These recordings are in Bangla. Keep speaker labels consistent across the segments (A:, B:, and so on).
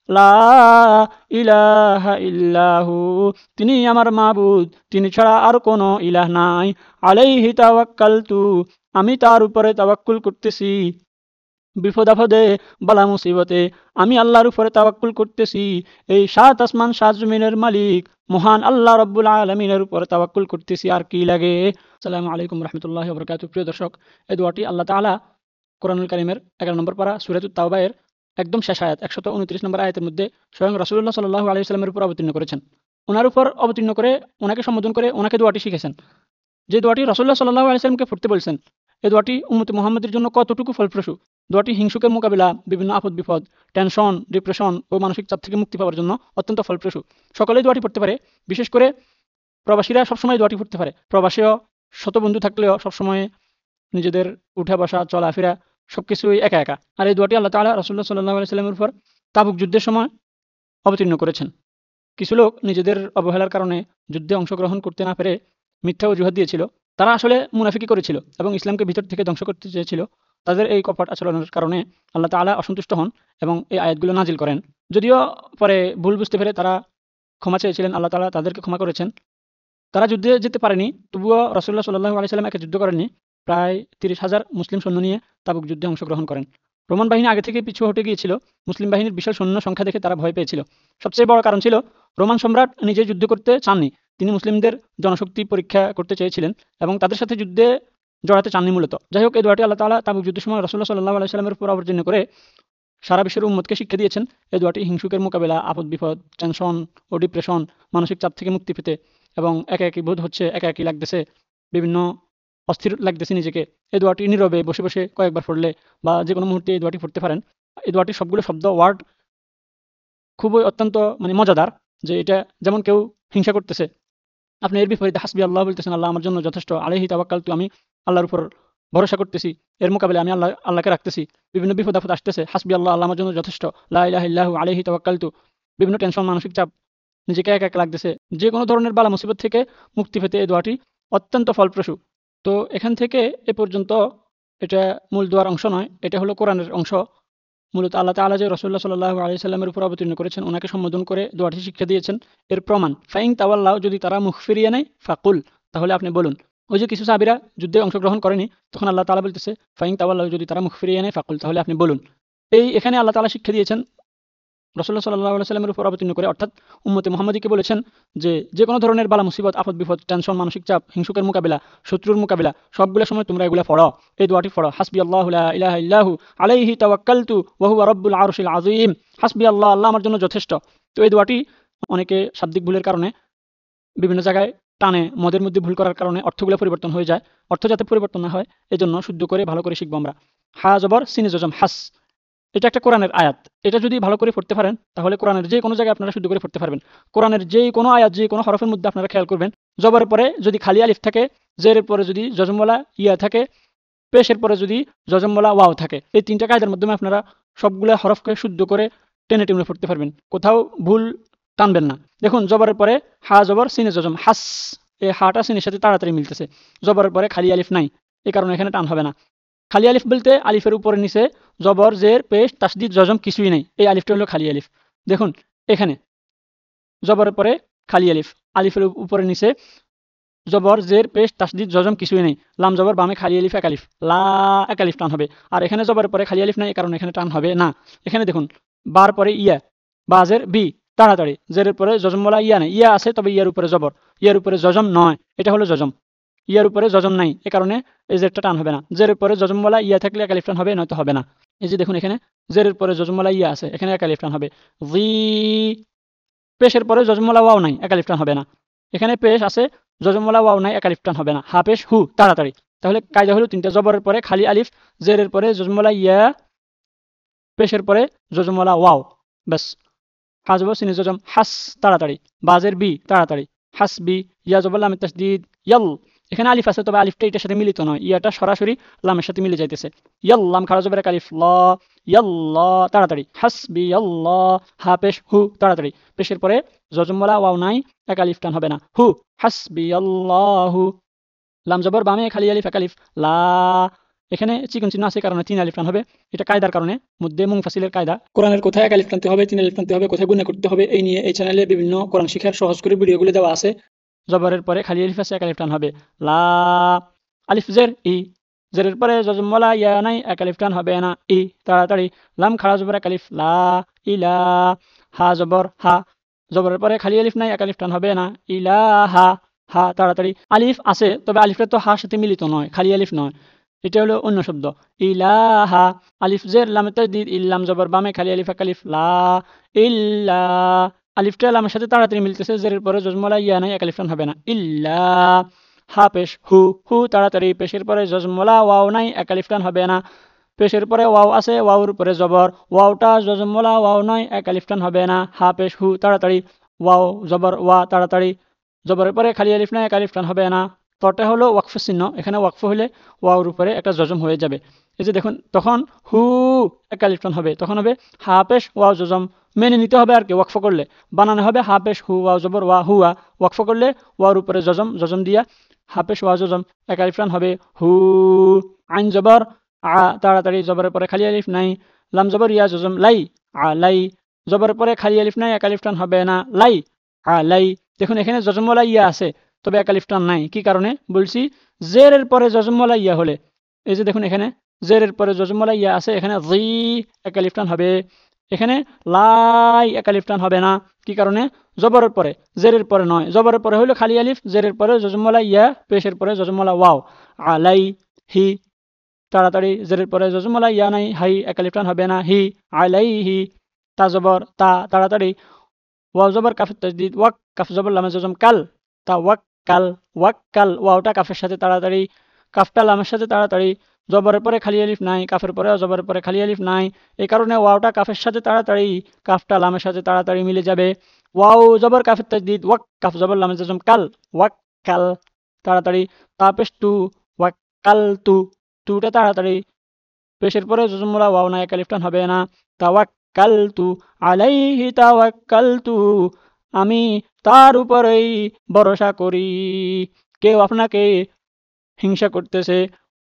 A: লা ইলাহা ইল্লাহু, তিনি আমার মাবুদ, তিনি ছাড়া আর কোনো ইলাহ নাই। আলাইহি তাওয়াক্কালতু, আমি তার উপরে তাওয়াক্কুল করতেছি। বিপদ আপদে বালা মুসিবতে আমি আল্লাহর উপরে তাওয়াক্কুল করতেছি। এই সাত আসমান সাত জমিনের মালিক মহান আল্লাহ রব্বুল আলমিনের উপরে তাওয়াক্কুল করতেছি, আর কি লাগে। আসসালামু আলাইকুম রহমতুল্লাহ বরকাতুহু। প্রিয় দর্শক, এই দোয়াটি আল্লাহ তাআলা কোরআনুল কারীমের 11 নম্বর পারা সূরাতুত তাওবায়ের একদম শেষ আয়াত 129 নম্বর আয়াতের মধ্যে স্বয়ং রাসূলুল্লাহ সাল্লাল্লাহু আলাইহি ওয়াসাল্লামের উপর অবতীর্ণ করেছেন। ওনার উপর অবতীর্ণ করে ওনাকে সম্বোধন করে ওনাকে দোয়াটি শিখেছেন। যে দোয়াটি রাসূলুল্লাহ সাল্লাল্লাহু আলাইহি ওয়াসাল্লামকে পড়তে বলছেন, এই দোয়াটি উম্মতে মুহাম্মাদের জন্য কতটুকু ফলপ্রসূ। দোয়াটি হিংসুকের মোকাবিলা, বিভিন্ন আপদ বিপদ, টেনশন, ডিপ্রেশন ও মানসিক চাপ থেকে মুক্তি পাওয়ার জন্য অত্যন্ত ফলপ্রসূ। সকলেই দোয়াটি পড়তে পারে, বিশেষ করে প্রবাসীরা সবসময় দোয়াটি পড়তে পারে। প্রবাসীও শত বন্ধু থাকলেও সবসময় নিজেদের উঠা বসা চলাফেরা সবকিছুই একা একা। আর এই দোয়াটি আল্লাহ তাআলা রাসূলুল্লাহ সাল্লাল্লাহু আলাইহি ওয়াসাল্লামের উপর তাবুক যুদ্ধের সময় অবতীর্ণ করেছেন। কিছু লোক নিজেদের অবহেলার কারণে যুদ্ধে অংশগ্রহণ করতে না পেরে মিথ্যা অজুহাত দিয়েছিল। তারা আসলে মুনাফিকি করেছিল এবং ইসলামকে ভিতর থেকে ধ্বংস করতে চেয়েছিল। তাদের এই কপট আচরণের কারণে আল্লাহ তাআলা অসন্তুষ্ট হন এবং এই আয়াতগুলো নাজিল করেন। যদিও পরে ভুল বুঝতে পেরে তারা ক্ষমা চেয়েছিলেন, আল্লাহ তাআলা তাদেরকে ক্ষমা করেছেন। তারা যুদ্ধে যেতে পারেনি, তবুও রাসূলুল্লাহ সাল্লাল্লাহু আলাইহি সাল্লাম একা যুদ্ধ করেননি। প্রায় 30,000 মুসলিম সৈন্য নিয়ে তাবুক যুদ্ধে অংশগ্রহণ করেন। রোমান বাহিনী আগে থেকে পিছু হটে গিয়েছিল। মুসলিম বাহিনীর বিশাল সৈন্য সংখ্যা দেখে তারা ভয় পেয়েছিল। সবচেয়ে বড় কারণ ছিল রোমান সম্রাট নিজে যুদ্ধ করতে চাননি। তিনি মুসলিমদের জনশক্তি পরীক্ষা করতে চেয়েছিলেন এবং তাদের সাথে যুদ্ধে জড়াতে চাননি মূলত। যাই হোক, এই দোয়াটি আল্লাহ তাআলা তাবুক যুদ্ধের সময় রাসূলুল্লাহ সাল্লাল্লাহু আলাইহি সাল্লামের উপর অবতীর্ণ করে সারা বিশ্বের উম্মতকে শিক্ষা দিয়েছেন। এই দোয়াটি হিংসুকের মোকাবেলা, আপদ বিপদ, টেনশন ও ডিপ্রেশন, মানসিক চাপ থেকে মুক্তি পেতে এবং একা একই বোধ হচ্ছে, একা একই লাগতেছে, বিভিন্ন অস্থির লাগতেছে নিজেকে, এই দোয়াটি নীরবে বসে বসে কয়েকবার পড়লে বা যে কোনো মুহূর্তে এই দোয়াটি পড়তে পারেন। এই দোয়াটির সবগুলো শব্দ ওয়ার্ড খুবই অত্যন্ত মজাদার। যে এটা যেমন কেউ হিংসা করতেছে, আপনি এর বিপরীতে হাসবি আল্লাহ বলতেছেন, আল্লাহ আমার জন্য যথেষ্ট, আলাইহি তাওয়াক্কালতু, আমি আল্লাহর উপর ভরসা করতেছি, এর মোকাবেলায় আমি আল্লাহকে রাখতেছি। বিভিন্ন বিপদ আপদ আসতেছে, হাসবি আল্লাহ, আল্লাহ আমার জন্য যথেষ্ট, লা ইলাহা ইল্লাহু আলাইহি তাওয়াক্কালতু। বিভিন্ন টেনশন, মানসিক চাপ, নিজেকে একা একা লাগতেছে, যে কোনো ধরনের বালা মুসিবত থেকে মুক্তি পেতে এই দোয়াটি অত্যন্ত ফলপ্রসূ। তো এখান থেকে এ পর্যন্ত এটা মূল দোয়ার অংশ নয়, এটা হলো কোরআনের অংশ। মূলত আল্লাহ তাআলা যে রাসূলুল্লাহ সাল্লাল্লাহু আলাইহি সাল্লামের উপর অবতীর্ণ করেছেন, ওনাকে সম্বোধন করে দোয়াটি শিক্ষা দিয়েছেন। এর প্রমাণ ফাইন তাওয়াল্লাহ, যদি তারা মুখ ফিরিয়ে নেয়, ফাকুল, তাহলে আপনি বলুন। ওই যে কিছু সাহাবীরা যুদ্ধে অংশগ্রহণ করেনি, তখন আল্লাহ তাআলা বলতেছে ফাইন তাওয়াল্লাহ, যদি তারা মুখ ফিরিয়ে নেয়, ফাকুল, তাহলে আপনি বলুন। এখানে আল্লাহ তাআলা শিক্ষা দিয়েছেন রাসূলুল্লাহ সাল্লাল্লাহু আলাইহি সাল্লামের উপর অবতীর্ণ করে, অর্থাৎ উম্মতে মুহাম্মাদীকে বলেছেন যে কোনো ধরনের বালা মুসিবত, আপদ বিপদ, টেনশন, মানসিক চাপ, হিংসুকের মোকাবিলা, শত্রুর মোকাবিলা, সবগুলো সময় তোমরা এগুলা পড়ো, এই দোয়াটি পড়ো। হাসবি আল্লাহু লা ইলাহা ইল্লাহু আলাইহি তাওয়াক্কালতু ওয়া হুয়া রাব্বুল আরশিল আযীম। হাসবি আল্লাহ, আল্লাহ আমার জন্য যথেষ্ট। তো এই দোয়াটি অনেকে শাব্দিক ভুলের কারণে বিভিন্ন জায়গায় টানে মদের মধ্যে ভুল করার কারণে অর্থগুলো পরিবর্তন হয়ে যায়। অর্থ যাতে পরিবর্তন না হয়, এজন্য শুদ্ধ করে ভালো করে শিখবো আমরা। হা জবর সিনে জজম হাস, এটা একটা কোরআনের আয়াত। এটা যদি ভালো করে পড়তে পারেন, তাহলে কোরআনের যে কোনো জায়গায় আপনারা শুদ্ধ করে পড়তে পারবেন। কোরআনের যে কোনো আয়াত, যে কোনো হরফের মধ্যে আপনারা খেয়াল করবেন, জবরের পরে যদি খালি আলিফ থাকে, জেরের পরে যদি জজমওয়ালা ইয়া থাকে, পেশের পরে যদি জজমওয়ালা ওয়াও থাকে, এই তিনটা কায়দার মাধ্যমে আপনারা সবগুলো হরফকে শুদ্ধ করে টেনে টেনে পড়তে পারবেন, কোথাও ভুল টানবেন না। দেখুন, জবরের পরে হা জবর সিনে জজম হাস, এই হাটা সিনের সাথে তাড়াতাড়ি মিলতেছে। জবরের পরে খালি আলিফ নাই, এই কারণে এখানে টান হবে না। খালি আলিফ বলতে আলিফের উপরে নিচে জবর, জের, পেশ, তাসদিদ, জজম কিছুই নেই, এই আলিফটা হলো খালি আলিফ। দেখুন এখানে জবরের পরে খালি আলিফ, আলিফের উপরে নিচে জবর, জের, পেশ, তাসদিদ, জজম কিছুই নেই। লাম জবর, বামে খালি আলিফ, এক আলিফ, লা, এক আলিফ টান হবে। আর এখানে জবরের পরে খালি আলিফ নাই, এই কারণে এখানে টান হবে না। এখানে দেখুন বার পরে ইয়া, বাজের বি, তাড়াতাড়ি, জেরের পরে জজম বলা ইয়া নেই, ইয়া আছে তবে ইয়ার উপরে জবর, ইয়ার উপরে জজম নয়, এটা হলো জজম। ইয়ার উপরে জজম নাই, এ কারণে এই জেরটা টান হবে না। জেরের পরে জজমওয়ালা ইয়া থাকলে এক আলিফ টান হবে, নয়তো হবে না। এই যে দেখুন এখানে জেরের পরে জজমওয়ালা ইয়া আছে, এখানে এক আলিফ টান হবে। জি, পেশের পরে জজমওয়ালা ওয়াও নাই, এক আলিফ টান হবে না। এখানে পেশ আছে, জজমওয়ালা ওয়াও নাই, এক আলিফ টান হবে না। হা পেশ হু, তাড়াতাড়ি। তাহলে কায়দা হলো তিনটা, জবরের পরে খালি আলিফ, জেরের পরে জজমওয়ালা ইয়া, পেশের পরে জজমওয়ালা ওয়াও, ব্যাস। হাজব সিনে জজম হাস, তাড়াতাড়ি, বাজের বি, তাড়াতাড়ি, হাস বি, ইয়া জবর লামে তাসদিদ ইয়াল, এখানে আলিফ আছে তবে আলিফটা এটার সাথে মিলিত নয়, ইয়াটা সরাসরি লামের সাথে মিলে যাইতেছে। ইয়াল লাম খারা জবর এক আলিফ, ল, ইয়াল্লা, তাড়াতাড়ি, হাসবি আল্লাহ, হা পেশ হু, তাড়াতাড়ি, পেশের পরে জজমওয়ালা ওয়াও নাই, এক আলিফ টান হবে না, হু, হাসবি আল্লাহু, লাম জবর বামে খালি আলিফ, এক আলিফ, লা, এখানে চিকন চিহ্ন আছে কারণে 3 আলিফ টান হবে। এটা কায়দার কারণে, মধ্যে মুনফাসিলের কায়দা। কোরআনের কোথায় 1 আলিফ টানতে হবে, 3 আলিফ টানতে হবে, কোথায় গুণা করতে হবে, এই নিয়ে এই চ্যানেলে বিভিন্ন কোরআন শিখার সহজ করে ভিডিওগুলো দেওয়া আছে। জবরের পরে খালি আলিফ আছে, 1 আলিফ টান হবে। লা, আলিফ জের ই, জেরের পরে জজম ওয়ালা ইয়া নাই, 1 আলিফ টান হবে না। ই তাড়াতাড়ি, লাম খাড়া জবর 1 আলিফ, লা ইলা। হা জবর হা, জবরের পরে খালি আলিফ নাই, 1 আলিফ টান হবে না। ইলাহা, হা তাড়াতাড়ি। আলিফ আছে, তবে আলিফটা তো হার সাথে মিলিত নয়, খালি আলিফ নয়, এটা হলো অন্য শব্দ। ইলাহা, আলিফ জের লামে তাজদীদ, ইল্লাম জবর বামে খালি আলিফ 1 আলিফ, লা ইল্লা। আলিফটা লামের সাথে তাড়াতাড়ি মিলতেছে, জেরের পরে জজমলা ইয়া নাই, 1 আলিফ টান হবে না। ইল্লা, হা পেশ হু, হু তাড়াতাড়ি, পেশের পরে জজমলা ওয়াও নাই, 1 আলিফ টান হবে না। পেশের পরে ওয়াও আছে, ওয়াওর উপরে জবর, ওয়াওটা জজমলা ওয়াও নয়, 1 আলিফ টান হবে না। হা পেশ হু তাড়াতাড়ি, ওয়াও জবর ওয়া তাড়াতাড়ি, জবরের পরে খালি আলিফ নাই, 1 আলিফ টান হবে না। তটা হলো ওয়াকফ চিহ্ন, এখানে ওয়াকফ হলে ওয়াওর উপরে একটা জজম হয়ে যাবে। এই যে দেখুন, তখন হু 1 আলিফ টান হবে, তখন হবে হা পেশ ওয়াও জজম। মেনে নিতে হবে আর কি, ওয়াকফ করলে বানানো হবে হা পেশ হু, ওয়াও জবর ওয়া হুয়া। ওয়াকফ করলে ওয়ার উপরে জজম, জজম দিয়া হা পেশ ওয়া জজম, 1 আলিফ টান হবে হু। আইন জবর আ তাড়াতাড়ি, জবরের পরে খালি আলিফ নাই, লাম জবর ইয়া জজম লাই, আলাই, জবরের পরে খালি আলিফ নাই, 1 আলিফ টান হবে না। লাই আলাই, দেখুন এখানে জজমওয়ালা ইয়া আছে, তবে 1 আলিফ টান নাই। কি কারণে বলছি, জেরের পরে জজমওয়ালা ইয়া হলে, এই যে দেখুন এখানে জেরের পরে জজমওয়ালা ইয়া আছে, এখানে জি 1 আলিফ টান হবে, এখানে লাই 1 আলিফ টান হবে না। কি কারণে, জবরের পরে, জেরের পরে নয়। জবরের পরে হলো খালি আলিফ, জেরের পরে জজমওয়ালা ইয়া, পেশের পরে জজমওয়ালা ওয়াও। আলাই হি তাড়াতাড়ি, জেরের পরে জজমওয়ালা ইয়া নাই, হাই 1 আলিফ টান হবে না। হি আলাইহি, তা জবর তা তাড়াতাড়ি, ওয়াও জবর কাফের তাজদীদ, ওয়াক কাফ জবর লামে জজম কাল, তা ওয়াক্কাল, ওয়াক্কাল ওয়াওটা কাফের সাথে তাড়াতাড়ি, কাফটা লামের সাথে তাড়াতাড়ি, জবরের পরে খালি আলিফ নাই, কাফের পরে জবরের পরে খালি আলিফ নাই, এই কারণে ওয়াওটা কাফের সাথে তাড়াতাড়ি, কাফটা লামের সাথে তাড়াতাড়ি মিলে যাবে। ওয়াও জবর কাফের তাজদীদ, ওয়াক কাফ জবর লামে জজম কাল, ওয়াক্কাল তাড়াতাড়ি, তা পেশ তু, ওয়াক্কাল তু, তুটা তাড়াতাড়ি, পেশের পরে জজমুলা ওয়াও না, 1 আলিফ টান হবে না। তাওয়াক্কালতু আলাইহি, তাওয়াক্কালতু আমি তার উপরেই ভরসা করি। কেউ আপনাকে হিংসা করতেছে,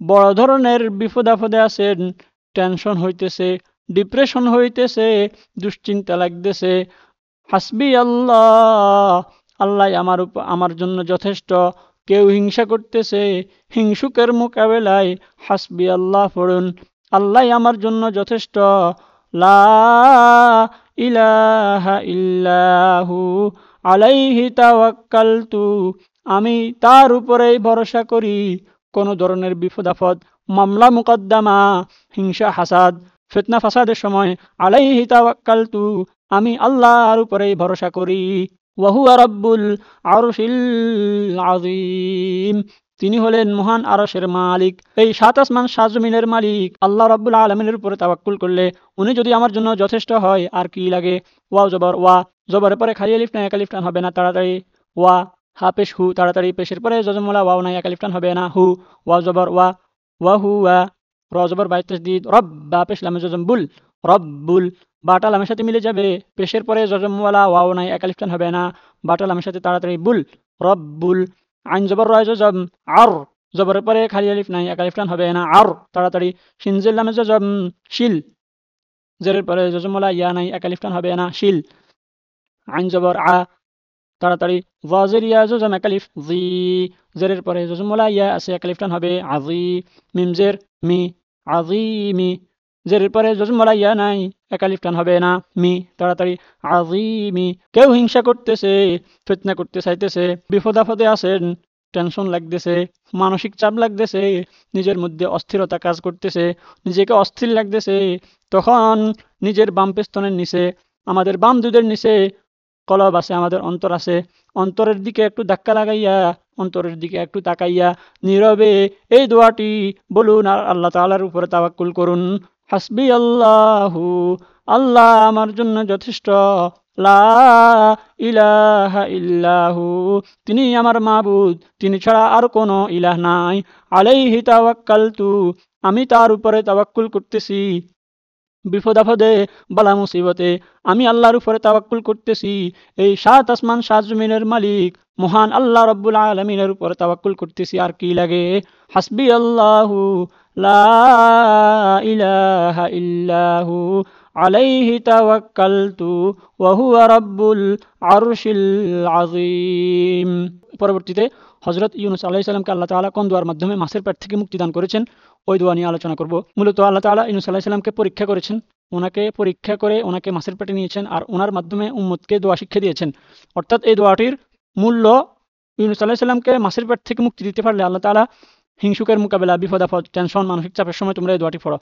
A: বড় ধরনের বিপদ আপদে আছেন, টেনশন হইতেছে, ডিপ্রেশন হইতেছে, দুশ্চিন্তা লাগতেছে, হাসবি আল্লাহ, আল্লাহ আমার জন্য যথেষ্ট। কেউ হিংসা করতেছে, হিংসুকের মোকাবেলায় হাসবি আল্লাহ পড়ুন, আল্লাহ আমার জন্য যথেষ্ট। লা ইলাহা ইল্লাহু আলাইহি তাওয়াক্কালতু আমি তার উপরেই ভরসা করি। কোনো ধরনের বিপদ আপদ, মামলা মুকদ্দমা, হিংসা হাসাদ, ফিতনা ফাসাদের সময় আলাইহি তাওয়াক্কালতু আমি আল্লাহর উপরেই ভরসা করি। ওয়াহুয়া রাব্বুল আরশিল আযীম, তিনি হলেন মহান আরশের মালিক। এই 7 আসমান 7 জমিনের মালিক আল্লাহ রাব্বুল আলামিনের উপরে তাওয়াক্কুল করলে উনি যদি আমার জন্য যথেষ্ট হয়, আর কি লাগে। ওয়াও জবর ওয়া, জবরের পরে খালি আলিফ নাই, 1 আলিফ টান হবে না, তাড়াতাড়ি। ওয়া হা পেশ হু তাড়াতাড়ি, পেশের পরে জজমওয়ালা ওয়াও নাই, 1 আলিফ টান হবে না। হু ওয়াও জবর ওয়া, ওয়া হুয়া, র জবর বাই তাসদীদ, রব্বা পেশ লামে জজম বুল, রব্বুল, বাটা লামের সাথে মিলে যাবে, পেশের পরে জজমওয়ালা ওয়াও নাই, 1 আলিফ টান হবে না, বাটা লামের সাথে তাড়াতাড়ি বুল, রব্বুল। আইন জবর রয় জজম আর, জবরের পরে খালি আলিফ নাই, 1 আলিফ টান হবে না, আর তাড়াতাড়ি। শিনজের লামে জজম শিল, জেরের পরে জজমওয়ালা ইয়া নাই, 1 আলিফ টান হবে না, শিল। আইন জবর আ তাড়াতাড়ি, ওয়াজের ইয়া জজম 1 আলিফ, জি, জেরের পরে জজমওয়ালা ইয়া আছে, 1 আলিফ টান হবে, আজি। মিমজের মি, আজিমি, জেরের পরে জজমওয়ালা ইয়া নাই, 1 আলিফ টান হবে না, মি তাড়াতাড়ি, আজিমি। কেউ হিংসা করতেছে, ফিতনা করতে চাইতেছে, বিপদ আপদে আছেন, টেনশন লাগতেছে, মানসিক চাপ লাগতেছে, নিজের মধ্যে অস্থিরতা কাজ করতেছে, নিজেকে অস্থির লাগতেছে, তখন নিজের বাম পেস্তনের নিচে, আমাদের বাম দুধের নিচে কলব আছে, আমাদের অন্তর আছে, অন্তরের দিকে একটু ধাক্কা লাগাইয়া, অন্তরের দিকে একটু তাকাইয়া নীরবে এই দোয়াটি বলুন, আর আল্লাহ তাআলার উপরে তাওয়াক্কুল করুন। হাসবি আল্লাহু, আল্লাহ আমার জন্য যথেষ্ট। লা ইলাহা ইল্লাহু, তিনি আমার মাবুদ, তিনি ছাড়া আর কোনো ইলাহ নাই। আলাইহি তাওয়াক্কালতু, আমি তার উপরে তাওয়াক্কুল করতেছি। বিপদ আপদে, বালা মুসিবতে আমি আল্লাহর উপরে তাওয়াক্কুল করতেছি। এই 7 আসমান 7 জমিনের মালিক মহান আল্লাহ রাব্বুল আলামিনের উপরে তাওয়াক্কুল করতেছি, আর কি লাগে। হাসবি আল্লাহু লা ইলাহা ইল্লাহু আলাইহি তাওয়াক্কালতু ওয়া হুয়া রাব্বুল আরশিল আযীম। পরবর্তীতে হযরত ইউনূস আলাইহিস সালামকে আল্লাহ তাআলা কোন দোয়ার মাধ্যমে মাছের পেট থেকে মুক্তি দান করেছেন ওই দোয়া নিয়ে আলোচনা করব। মূলত আল্লাহ তাআলা ইউনূস আলাইহিস সালামকে পরীক্ষা করেছেন, ওনাকে পরীক্ষা করে ওনাকে মাছের পেটে নিয়েছেন আর ওনার মাধ্যমে উম্মতকে দোয়া শিক্ষা দিয়েছেন। অর্থাৎ এই দোয়াটির মূল্য ইউনূস আলাইহিস সালামকে মাছের পেট থেকে মুক্তি দিতে পারলে আল্লাহ তাআলা হিংসুকের মোকাবেলা, বিপদ আপদ, টেনশন, মানসিক চাপের সময় তোমরা এই দোয়াটি পড়ো।